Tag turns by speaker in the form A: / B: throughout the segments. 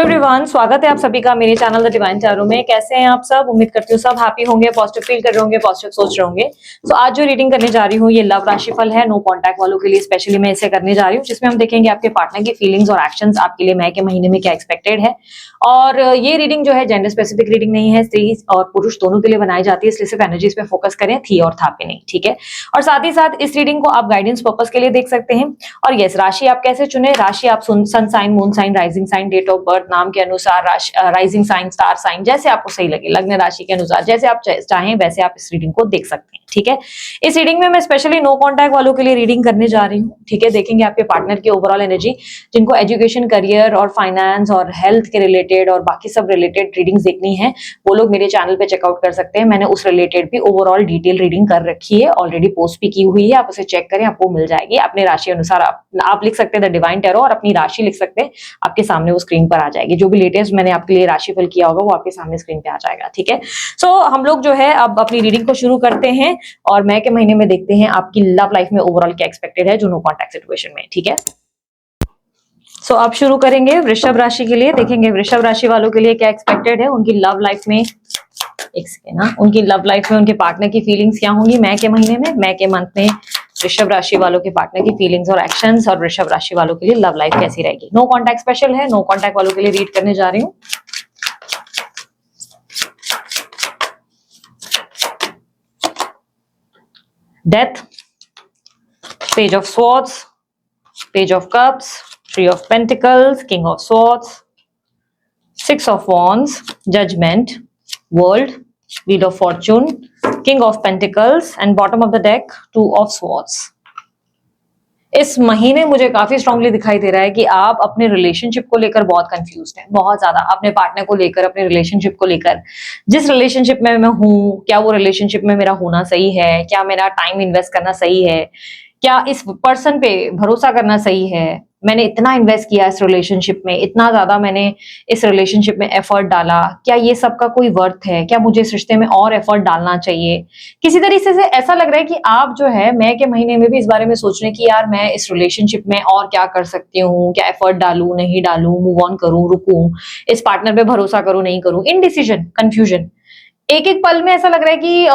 A: Everyone, स्वागत है आप सभी का मेरे चैनल द डिवाइन टैरो में। कैसे हैं आप सब? उम्मीद करती हूँ सब हैप्पी होंगे, पॉजिटिव फील कर रहे होंगे, पॉजिटिव सोच रहे होंगे। तो आज जो रीडिंग करने जा रही हूँ ये लव राशिफल है। नो कांटेक्ट वालों के लिए स्पेशली मैं इसे करने जा रही हूँ, जिसमें हम देखेंगे आपके पार्टनर की फीलिंग्स और एक्शंस आपके लिए मई के महीने में क्या एक्सपेक्टेड है। और ये रीडिंग जो है जेंडर स्पेसिफिक रीडिंग नहीं है, स्त्री और पुरुष दोनों के लिए बनाई जाती है, इसलिए सिर्फ एनर्जीज पे फोकस करें, थी और था पे नहीं, ठीक है। और साथ ही साथ इस रीडिंग को आप गाइडेंस पर्पस के लिए देख सकते हैं। और यस, राशि आप कैसे चुने? राशि आप sun sign, moon sign, rising sign, date of birth, नाम के अनुसार, राइजिंग साइन, स्टार साइन, जैसे आपको सही लगे, लग्न राशि के अनुसार जैसे आप चाहें वैसे आप इस रीडिंग को देख सकते हैं, ठीक है। इस रीडिंग में मैं स्पेशली नो कांटेक्ट वालों के लिए रीडिंग करने जा रही हूँ, ठीक है। देखेंगे आपके पार्टनर की ओवरऑल एनर्जी, जिनको एजुकेशन, करियर और फाइनेंस और हेल्थ के रिलेटेड और बाकी सब रिलेटेड रीडिंग्स देखनी है, वो लोग मेरे चैनल पे चेकआउट कर सकते हैं। मैंने उस रिलेटेड भी ओवरऑल डिटेल रीडिंग कर रखी है, ऑलरेडी पोस्ट भी की हुई है, आप उसे चेक करें, आपको मिल जाएगी। अपने राशि अनुसार आप लिख सकते हैं द डिवाइन टैरो और अपनी राशि लिख सकते हैं, आपके सामने वो स्क्रीन पर आ जाएगी। जो भी लेटेस्ट मैंने आपके लिए राशिफल किया होगा वो आपके सामने स्क्रीन पे आ जाएगा, ठीक है। सो हम लोग जो है अब अपनी रीडिंग को शुरू करते हैं और मई के महीने में देखते हैं आपकी लव लाइफ में ओवरऑल क्या एक्सपेक्टेड है जो नो कॉन्टैक्ट सिचुएशन में, ठीक है। सो अब शुरू करेंगे वृषभ राशि के लिए। देखेंगे वृषभ राशि वालों के लिए क्या एक्सपेक्टेड है उनकी लव लाइफ में। एक सेकेंड ना, उनकी लव लाइफ में उनके पार्टनर की फीलिंग्स क्या होंगी मई के महीने में, मई के मंथ में वृषभ राशि वालों के पार्टनर की फीलिंग्स और एक्शंस, और वृषभ राशि वालों के लिए लव लाइफ कैसी रहेगी। नो कॉन्टैक्ट स्पेशल है, नो कॉन्टैक्ट वालों के लिए रीड करने जा रही हूँ। Death, page of swords, page of cups, three of pentacles, king of swords, six of wands, judgement, world, wheel of fortune, king of pentacles and bottom of the deck two of swords. इस महीने मुझे काफी strongly दिखाई दे रहा है कि आप अपने रिलेशनशिप को लेकर बहुत कंफ्यूज्ड हैं, बहुत ज्यादा अपने पार्टनर को लेकर, अपने रिलेशनशिप को लेकर। जिस रिलेशनशिप में मैं हूँ, क्या वो रिलेशनशिप में मेरा होना सही है, क्या मेरा टाइम इन्वेस्ट करना सही है, क्या इस पर्सन पे भरोसा करना सही है। मैंने इतना इन्वेस्ट किया इस रिलेशनशिप में, इतना ज्यादा मैंने इस रिलेशनशिप में एफर्ट डाला, क्या ये सब का कोई वर्थ है, क्या मुझे इस रिश्ते में और एफर्ट डालना चाहिए। किसी तरीके से ऐसा लग रहा है कि आप जो है मई के महीने में भी इस बारे में सोच रहे हैं कि यार मैं इस रिलेशनशिप में और क्या कर सकती हूँ, क्या एफर्ट डालू, नहीं डालू, मूव ऑन करूँ, रुकूं, इस पार्टनर पे भरोसा करूँ, नहीं करूँ, इनडिसीजन, कंफ्यूजन। एक एक पल में ऐसा लग रहा है कि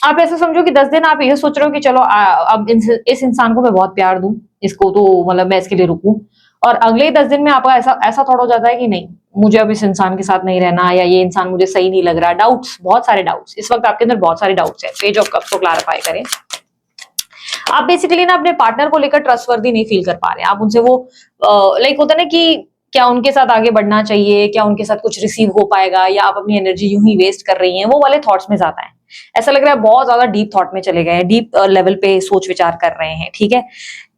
A: आप ऐसा समझो कि 10 दिन आप ये सोच रहे हो कि चलो अब इस इंसान को मैं बहुत प्यार दूं, इसको तो मतलब मैं इसके लिए रुकूं, और अगले ही 10 दिन में आपका ऐसा थोड़ा हो जाता है कि नहीं, मुझे अब इस इंसान के साथ नहीं रहना, या ये इंसान मुझे सही नहीं लग रहा। डाउट्स, बहुत सारे डाउट्स इस वक्त आपके अंदर, बहुत सारे डाउट्स है। पेज ऑफ कप्स को क्लैरिफाई करें। आप बेसिकली ना अपने पार्टनर को लेकर ट्रस्टवर्दी नहीं फील कर पा रहे हैं। आप उनसे वो लाइक होता है ना कि क्या उनके साथ आगे बढ़ना चाहिए, क्या उनके साथ कुछ रिसीव हो पाएगा, या आप अपनी एनर्जी यूं ही वेस्ट कर रही हैं, वो वाले थॉट्स में ज्यादा है। ऐसा लग रहा है बहुत ज्यादा डीप थॉट में चले गए हैं, डीप लेवल पे सोच विचार कर रहे हैं, ठीक है।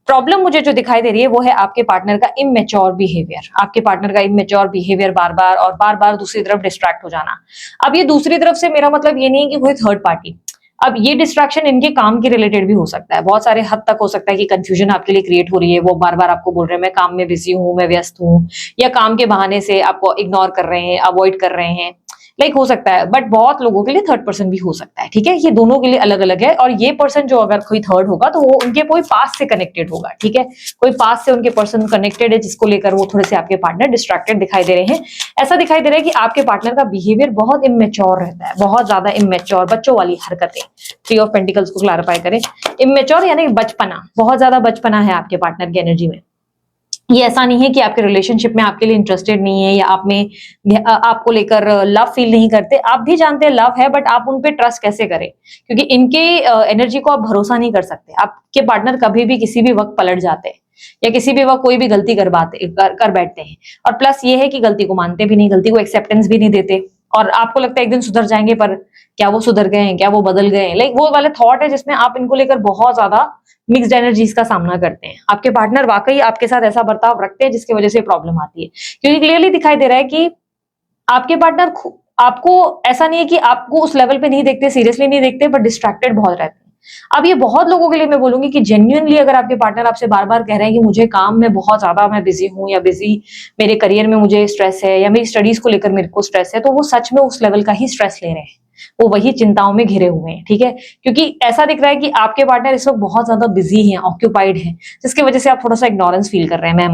A: प्रॉब्लम मुझे जो दिखाई दे रही है वो है आपके पार्टनर का इमेच्योर बिहेवियर। आपके पार्टनर का इमेच्योर बिहेवियर, बार बार दूसरी तरफ डिस्ट्रैक्ट हो जाना। अब ये दूसरी तरफ से मेरा मतलब ये नहीं है कि कोई थर्ड पार्टी, अब ये डिस्ट्रैक्शन इनके काम के रिलेटेड भी हो सकता है, बहुत सारे हद तक हो सकता है कि कंफ्यूजन आपके लिए क्रिएट हो रही है। वो बार बार आपको बोल रहे हैं मैं काम में बिजी हूँ, मैं व्यस्त हूँ, या काम के बहाने से आपको इग्नोर कर रहे हैं, अवॉइड कर रहे हैं, लाइक हो सकता है। बट बहुत लोगों के लिए थर्ड पर्सन भी हो सकता है, ठीक है। ये दोनों के लिए अलग अलग है। और ये पर्सन जो अगर कोई थर्ड होगा तो वो उनके कोई पास से कनेक्टेड होगा, ठीक है। कोई पास से उनके पर्सन कनेक्टेड है, जिसको लेकर वो थोड़े से आपके पार्टनर डिस्ट्रैक्टेड दिखाई दे रहे हैं। ऐसा दिखाई दे रहा है कि आपके पार्टनर का बिहेवियर बहुत इमेच्योर रहता है, बहुत ज्यादा इमेच्योर, बच्चों वाली हरकतें। थ्री ऑफ पेंटिकल्स को क्लैरिफाई करें। इमेच्योर यानी बचपना, बहुत ज्यादा बचपना है आपके पार्टनर की एनर्जी में। ये ऐसा नहीं है कि आपके रिलेशनशिप में आपके लिए इंटरेस्टेड नहीं है, या आप में आपको लेकर लव फील नहीं करते। आप भी जानते हैं लव है, बट आप उन पे ट्रस्ट कैसे करें, क्योंकि इनके एनर्जी को आप भरोसा नहीं कर सकते। आपके पार्टनर कभी भी किसी भी वक्त पलट जाते हैं, या किसी भी वक्त कोई भी गलती कर बैठते हैं। और प्लस ये है कि गलती को मानते भी नहीं, गलती को एक्सेप्टेंस भी नहीं देते। और आपको लगता है एक दिन सुधर जाएंगे, पर क्या वो सुधर गए हैं, क्या वो बदल गए हैं, लाइक वो वाले थॉट है जिसमें आप इनको लेकर बहुत ज्यादा मिक्स्ड एनर्जीज का सामना करते हैं। आपके पार्टनर वाकई आपके साथ ऐसा बर्ताव रखते हैं जिसकी वजह से प्रॉब्लम आती है, क्योंकि क्लियरली दिखाई दे रहा है कि आपके पार्टनर आपको ऐसा नहीं है कि आपको उस लेवल पे नहीं देखते, सीरियसली नहीं देखते, पर डिस्ट्रैक्टेड बहुत रहते हैं। अब ये बहुत लोगों के लिए मैं बोलूंगी कि जेन्युइनली अगर आपके पार्टनर आपसे बार बार कह रहे हैं कि मुझे काम में बहुत ज्यादा मैं बिजी हूँ, या बिजी मेरे करियर में मुझे स्ट्रेस है, या मेरी स्टडीज को लेकर मेरे को स्ट्रेस है, तो वो सच में उस लेवल का ही स्ट्रेस ले रहे हैं। वो वही चिंताओं में घिरे हुए हैं, ठीक है। क्योंकि ऐसा दिख रहा है कि आपके पार्टनर इस वक्त बहुत ज्यादा बिजी हैं, ऑक्यूपाइड हैं, जिसकी वजह से आप थोड़ा सा इग्नोरेंस फील कर रहे हैं। मैं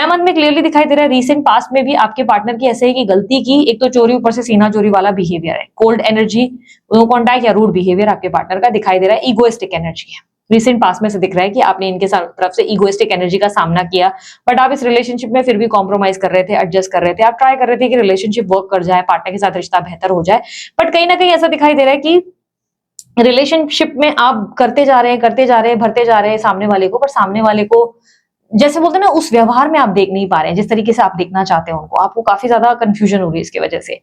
A: मंथ में क्लियरली दिखाई दे रहा है रिसेंट पास्ट में भी आपके पार्टनर की ऐसे है कि गलती की, एक तो चोरी ऊपर से सीना चोरी वाला बिहेवियर है, कोल्ड एनर्जी, नो कॉन्टैक्ट या रूड बिहेवियर आपके पार्टनर का दिखाई दे रहा है, ईगोइस्टिक एनर्जी है। रिसेंट पास्ट में से दिख रहा है कि आपने इनके तरफ से ईगोइस्टिक एनर्जी का सामना किया, बट आप इस रिलेशनशिप में फिर भी कॉम्प्रोमाइज कर रहे थे, एडजस्ट कर रहे थे, आप ट्राई कर रहे थे कि रिलेशनशिप वर्क कर जाए, पार्टनर के साथ रिश्ता बेहतर हो जाए। बट कहीं ना कहीं ऐसा दिखाई दे रहा है कि रिलेशनशिप में आप करते जा रहे हैं, भरते जा रहे हैं सामने वाले को, पर सामने वाले को जैसे बोलते हैं ना, उस व्यवहार में आप देख नहीं पा रहे हैं जिस तरीके से आप देखना चाहते हैं उनको। आपको काफी ज्यादा कंफ्यूजन हो रही है इसकी वजह से।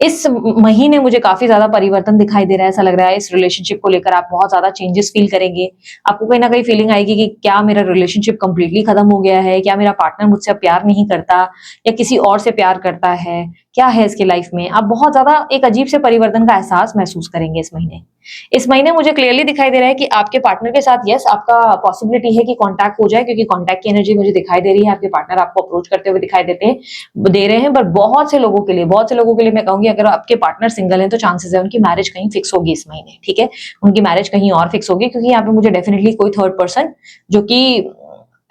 A: इस महीने मुझे काफी ज्यादा परिवर्तन दिखाई दे रहा है। ऐसा लग रहा है इस रिलेशनशिप को लेकर आप बहुत ज्यादा चेंजेस फील करेंगे। आपको कहीं ना कहीं फीलिंग आएगी कि क्या मेरा रिलेशनशिप कंप्लीटली खत्म हो गया है, क्या मेरा पार्टनर मुझसे प्यार नहीं करता या किसी और से प्यार करता है, क्या है इसके लाइफ में। आप बहुत ज्यादा एक अजीब से परिवर्तन का एहसास महसूस करेंगे इस महीने मुझे क्लियरली दिखाई दे रहा है कि आपके पार्टनर के साथ यस आपका पॉसिबिलिटी है कि कांटेक्ट हो जाए, क्योंकि कांटेक्ट की एनर्जी मुझे दिखाई दे रही है। आपके पार्टनर आपको अप्रोच करते हुए दिखाई दे रहे हैं। बट बहुत से लोगों के लिए मैं कहूंगी, अगर आपके पार्टनर सिंगल है तो चांसेस है उनकी मैरिज कहीं फिक्स होगी इस महीने, ठीक है। उनकी मैरिज कहीं और फिक्स होगी, क्योंकि यहाँ पे मुझे डेफिनेटली कोई थर्ड पर्सन, जो कि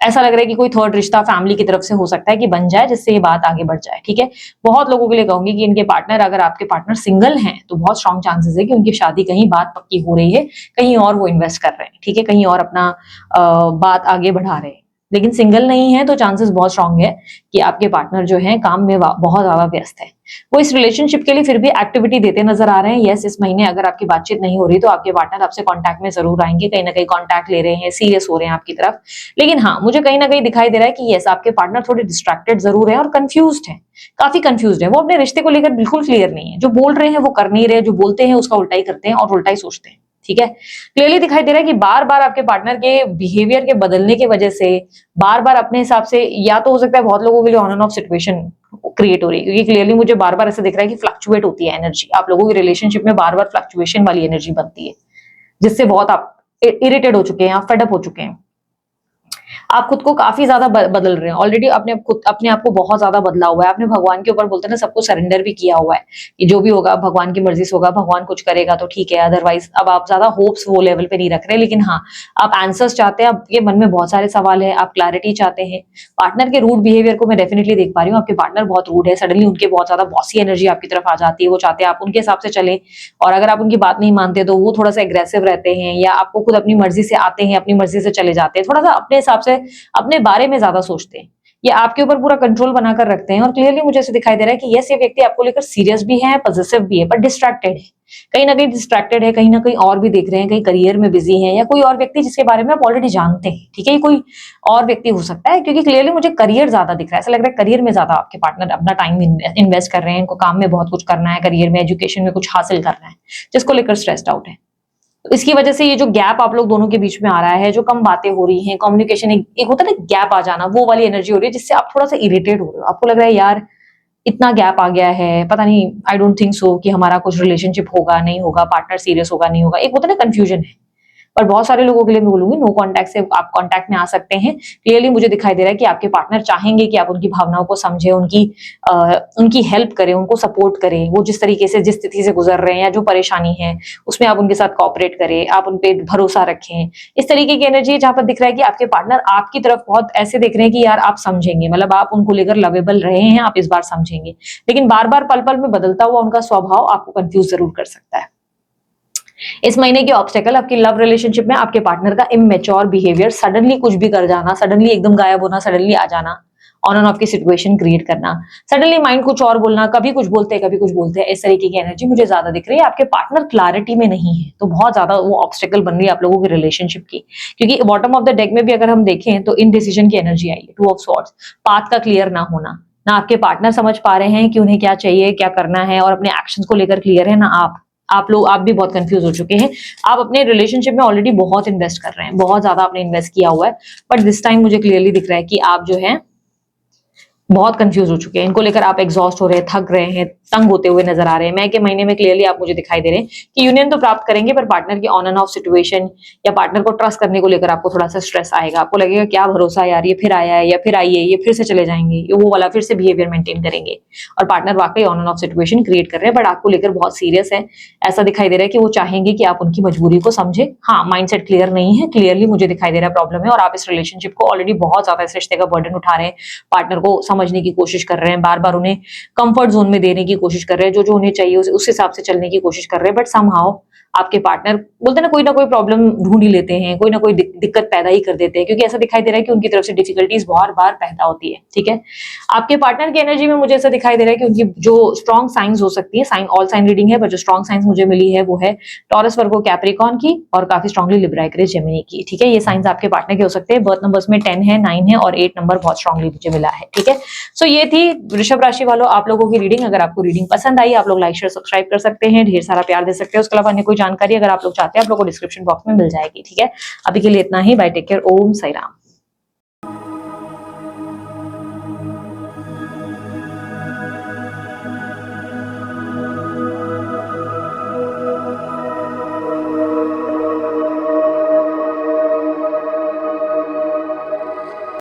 A: ऐसा लग रहा है कि कोई थर्ड रिश्ता फैमिली की तरफ से हो सकता है कि बन जाए, जिससे ये बात आगे बढ़ जाए, ठीक है। बहुत लोगों के लिए कहूंगी कि इनके पार्टनर, अगर आपके पार्टनर सिंगल हैं तो बहुत स्ट्रॉन्ग चांसेस है कि उनकी शादी कहीं बात पक्की हो रही है, कहीं और वो इन्वेस्ट कर रहे हैं, ठीक है, कहीं और अपना बात आगे बढ़ा रहे हैं। लेकिन सिंगल नहीं है तो चांसेस बहुत स्ट्रांग है कि आपके पार्टनर जो है काम में बहुत ज्यादा व्यस्त है। वो इस रिलेशनशिप के लिए फिर भी एक्टिविटी देते नजर आ रहे हैं। यस, इस महीने अगर आपकी बातचीत नहीं हो रही तो आपके पार्टनर आपसे कांटेक्ट में जरूर आएंगे, कहीं ना कहीं कांटेक्ट ले रहे हैं, सीरियस हो रहे हैं आपकी तरफ। लेकिन हाँ, मुझे कहीं ना कहीं दिखाई दे रहा है कि यस, आपके पार्टनर थोड़े डिस्ट्रैक्टेड जरूर है और कंफ्यूज्ड है, काफी कंफ्यूज्ड है। वो अपने रिश्ते को लेकर बिल्कुल क्लियर नहीं है। जो बोल रहे हैं वो कर नहीं रहे, जो बोलते हैं उसका उल्टा ही करते हैं और उल्टा ही सोचते हैं, ठीक है। क्लियरली दिखाई दे रहा है कि बार बार आपके पार्टनर के बिहेवियर के बदलने की वजह से बार बार अपने हिसाब से, या तो हो सकता है बहुत लोगों के लिए on end of situation create हो रही है, क्योंकि क्लियरली मुझे बार बार ऐसा दिख रहा है कि फ्लक्चुएट होती है एनर्जी। आप लोगों की रिलेशनशिप में बार बार फ्लक्चुएशन वाली एनर्जी बनती है, जिससे बहुत आप इरिटेट हो चुके हैं, आप फेड अप हो चुके हैं। आप खुद को काफी ज्यादा बदल रहे हैं ऑलरेडी। अपने आप को बहुत ज्यादा बदला हुआ है आपने। भगवान के ऊपर बोलते हैं ना, सबको सरेंडर भी किया हुआ है कि जो भी होगा भगवान की मर्जी से होगा, भगवान कुछ करेगा तो ठीक है, अदरवाइज अब आप ज्यादा होप्स वो लेवल पे नहीं रख रहे। लेकिन हाँ, आप आंसर्स चाहते हैं, आपके मन में बहुत सारे सवाल है, आप क्लैरिटी चाहते हैं। पार्टनर के रूड बिहेवियर को मैं डेफिनेटली देख पा रही हूँ। आपके पार्टनर बहुत रूड है, सडनली उनके बहुत ज्यादा बॉसी एनर्जी आपकी तरफ आ जाती है। वो चाहते हैं आप उनके हिसाब से चले, और अगर आप उनकी बात नहीं मानते तो वो थोड़ा सा एग्रेसिव रहते हैं, या आपको खुद अपनी मर्जी से आते हैं, अपनी मर्जी से चले जाते हैं, थोड़ा सा अपने हिसाब से अपने बारे में ज्यादा सोचते हैं। ये आपके ऊपर पूरा कंट्रोल बनाकर रखते हैं। और क्लियरली मुझे ऐसे दिखाई दे रहा है कि यस, ये व्यक्ति आपको लेकर सीरियस भी है, पॉजिटिव भी है, पर डिस्ट्रैक्टेड है, कहीं ना कहीं डिस्ट्रैक्टेड है, कहीं ना कहीं और भी देख रहे हैं, कहीं करियर में बिजी है, या कोई और व्यक्ति जिसके बारे में आप ऑलरेडी जानते हैं, ठीक है। ये कोई और व्यक्ति हो सकता है, क्योंकि क्लियरली मुझे करियर ज्यादा दिख रहा है। ऐसा लग रहा है करियर में ज्यादा आपके पार्टनर अपना टाइम इन्वेस्ट कर रहे हैं, इनको काम में बहुत कुछ करना है, करियर में, एजुकेशन में कुछ हासिल करना है, जिसको लेकर स्ट्रेस्ड आउट है। तो इसकी वजह से ये जो गैप आप लोग दोनों के बीच में आ रहा है, जो कम बातें हो रही हैं, कम्युनिकेशन एक होता है ना गैप आ जाना, वो वाली एनर्जी हो रही है, जिससे आप थोड़ा सा इरिटेट हो रहे हो। आपको लग रहा है यार इतना गैप आ गया है, पता नहीं, आई डोंट थिंक सो कि हमारा कुछ रिलेशनशिप होगा नहीं होगा, पार्टनर सीरियस होगा नहीं होगा, एक होता है ना कंफ्यूजन है। पर बहुत सारे लोगों के लिए मैं बोलूंगी नो कांटेक्ट से आप कांटेक्ट में आ सकते हैं। क्लियरली मुझे दिखाई दे रहा है कि आपके पार्टनर चाहेंगे कि आप उनकी भावनाओं को समझें, उनकी हेल्प करें, उनको सपोर्ट करें। वो जिस तरीके से, जिस स्थिति से गुजर रहे हैं या जो परेशानी है, उसमें आप उनके साथ कोऑपरेट करें, आप उन पे भरोसा रखें। इस तरीके की एनर्जी जहां पर दिख रहा है कि आपके पार्टनर आपकी तरफ बहुत ऐसे देख रहे हैं कि यार आप समझेंगे, मतलब आप उनको लेकर लवेबल रहे हैं, आप इस बार समझेंगे। लेकिन बार बार पल पल में बदलता हुआ उनका स्वभाव आपको कंफ्यूज जरूर कर सकता है। इस महीने के ऑब्स्टेकल आपकी लव रिलेशनशिप में आपके पार्टनर का इमेच्योर बिहेवियर, सडनली कुछ भी कर जाना, सडनली एकदम गायब होना, सडनली आ जाना, ऑन एंड ऑफ की सिचुएशन क्रिएट करना, सडनली माइंड कुछ और बोलना, कभी कुछ बोलते हैं कभी कुछ बोलते हैं, इस तरीके की एनर्जी मुझे ज्यादा दिख रही है। आपके पार्टनर क्लैरिटी में नहीं है, तो बहुत ज्यादा वो ऑब्स्टेकल बन रही है आप लोगों की रिलेशनशिप की। क्योंकि बॉटम ऑफ द डेक में भी अगर हम देखें तो इनडिसीजन की एनर्जी आई है, 2 ऑफ स्वॉर्ड्स, पाथ का क्लियर ना होना, ना आपके पार्टनर समझ पा रहे हैं कि उन्हें क्या चाहिए, क्या करना है, और अपने एक्शंस को लेकर क्लियर है ना आप भी बहुत कंफ्यूज हो चुके हैं। आप अपने रिलेशनशिप में ऑलरेडी बहुत इन्वेस्ट कर रहे हैं, बहुत ज्यादा आपने इन्वेस्ट किया हुआ है, बट दिस टाइम मुझे क्लियरली दिख रहा है कि आप जो है बहुत कंफ्यूज हो चुके हैं, इनको लेकर आप एग्जॉस्ट हो रहे हैं, थक रहे हैं, तंग होते हुए नजर आ रहे हैं। मई के महीने में क्लियरली आप मुझे दिखाई दे रहे हैं कि यूनियन तो प्राप्त करेंगे, पर पार्टनर की ऑन एंड ऑफ सिचुएशन या पार्टनर को ट्रस्ट करने को लेकर आपको थोड़ा सा स्ट्रेस आएगा। आपको लगेगा क्या भरोसा यार, ये फिर आया है या फिर आई है, ये फिर से चले जाएंगे, ये वो वाला फिर से बिहेवियर मेंटेन करेंगे। और पार्टनर वाकई on end of situation create कर रहे हैं, बट आपको लेकर बहुत सीरियस है। ऐसा दिखाई दे रहा है कि वो चाहेंगे कि आप उनकी मजबूरी को समझे। हाँ, माइंडसेट क्लियर नहीं है, क्लियरली मुझे दिखाई दे रहा है प्रॉब्लम है, और आप इस रिलेशनशिप को ऑलरेडी बहुत ज्यादा इस रिश्ते का बर्डन उठा रहे हैं, पार्टनर को समझने की कोशिश कर रहे हैं, बार बार उन्हें कंफर्ट जोन में देने की कोशिश कर रहे हैं, जो जो उन्हें चाहिए उस हिसाब से चलने की कोशिश कर रहे हैं, बट समहाउ आपके पार्टनर बोलते हैं ना कोई प्रॉब्लम ढूंढ ही लेते हैं, कोई ना कोई दिक्कत पैदा ही कर देते हैं, क्योंकि ऐसा दिखाई दे रहा है कि उनकी तरफ से डिफिकल्टीज बार बार पैदा होती है। ठीक है, आपके पार्टनर की एनर्जी में मुझे ऐसा दिखाई दे रहा है कि उनकी जो स्ट्रॉन्ग साइंस हो सकती है, साइन ऑल साइन रीडिंग है, पर जो स्ट्रॉन्ग साइंस मुझे मिली है वो है टॉरस, वर्गो, कैप्रिकॉन की, और काफी स्ट्रांगली लिब्रा, एक्वेरियस, जेमिनी की। ठीक है, ये साइंस आपके पार्टनर के हो सकते हैं। बर्थ नंबर्स में 10 है, 9 है और 8 नंबर बहुत स्ट्रांगली मुझे मिला है। ठीक है, सो ये थी वृषभ राशि वालों आप लोगों की रीडिंग। अगर आपको रीडिंग पसंद आई, आप लोग लाइक शेयर सब्सक्राइब कर सकते हैं, ढेर सारा प्यार दे सकते हैं। उसके अलावा अन्य कोई जानकारी अगर आप लोग चाहते हैं, आप लोग को डिस्क्रिप्शन बॉक्स में मिल जाएगी। ठीक है, अभी के लिए इतना ही। बाय, टेक केयर, ओम साई राम।